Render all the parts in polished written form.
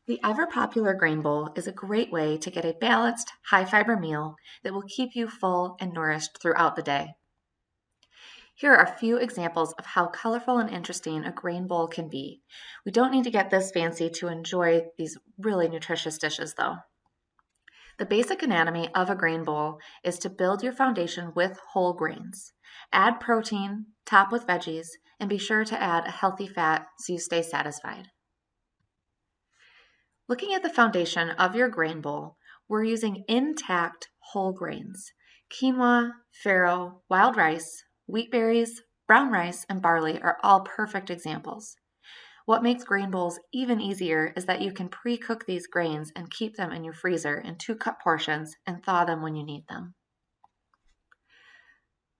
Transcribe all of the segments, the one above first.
The ever-popular grain bowl is a great way to get a balanced, high-fiber meal that will keep you full and nourished throughout the day. Here are a few examples of how colorful and interesting a grain bowl can be. We don't need to get this fancy to enjoy these really nutritious dishes, though. The basic anatomy of a grain bowl is to build your foundation with whole grains. Add protein, top with veggies, and be sure to add a healthy fat so you stay satisfied. Looking at the foundation of your grain bowl, we're using intact whole grains. Quinoa, farro, wild rice, wheat berries, brown rice, and barley are all perfect examples. What makes grain bowls even easier is that you can pre-cook these grains and keep them in your freezer in 2-cup portions and thaw them when you need them.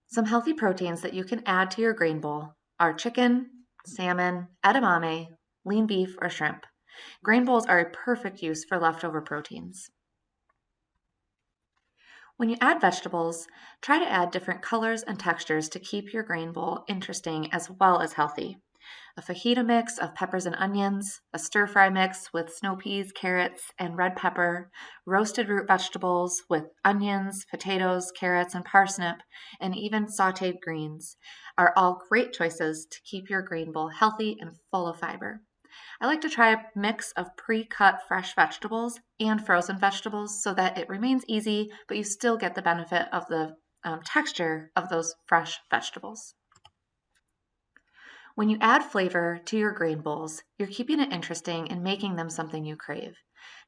Some healthy proteins that you can add to your grain bowl are chicken, salmon, edamame, lean beef, or shrimp. Grain bowls are a perfect use for leftover proteins. When you add vegetables, try to add different colors and textures to keep your grain bowl interesting as well as healthy. A fajita mix of peppers and onions, a stir-fry mix with snow peas, carrots, and red pepper, roasted root vegetables with onions, potatoes, carrots, and parsnip, and even sautéed greens are all great choices to keep your grain bowl healthy and full of fiber. I like to try a mix of pre-cut fresh vegetables and frozen vegetables so that it remains easy, but you still get the benefit of the texture of those fresh vegetables. When you add flavor to your grain bowls, you're keeping it interesting and making them something you crave.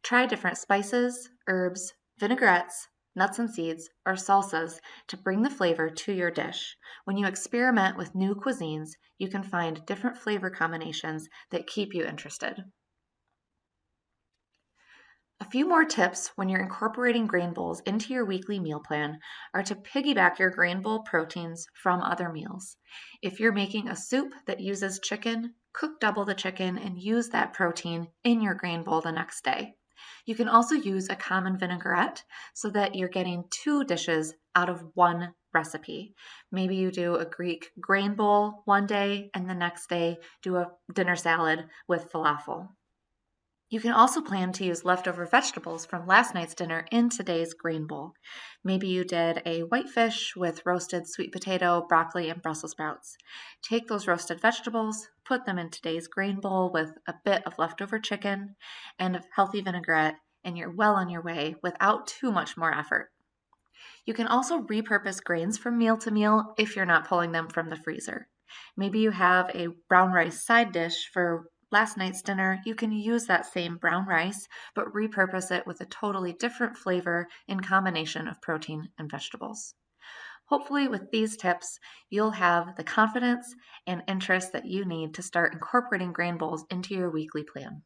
Try different spices, herbs, vinaigrettes, nuts and seeds, or salsas to bring the flavor to your dish. When you experiment with new cuisines, you can find different flavor combinations that keep you interested. A few more tips when you're incorporating grain bowls into your weekly meal plan are to piggyback your grain bowl proteins from other meals. If you're making a soup that uses chicken, cook double the chicken and use that protein in your grain bowl the next day. You can also use a common vinaigrette so that you're getting 2 dishes out of 1 recipe. Maybe you do a Greek grain bowl one day and the next day do a dinner salad with falafel. You can also plan to use leftover vegetables from last night's dinner in today's grain bowl. Maybe you did a whitefish with roasted sweet potato, broccoli, and Brussels sprouts. Take those roasted vegetables, put them in today's grain bowl with a bit of leftover chicken and a healthy vinaigrette, and you're well on your way without too much more effort. You can also repurpose grains from meal to meal if you're not pulling them from the freezer. Maybe you have a brown rice side dish for last night's dinner. You can use that same brown rice, but repurpose it with a totally different flavor in combination of protein and vegetables. Hopefully, with these tips, you'll have the confidence and interest that you need to start incorporating grain bowls into your weekly plan.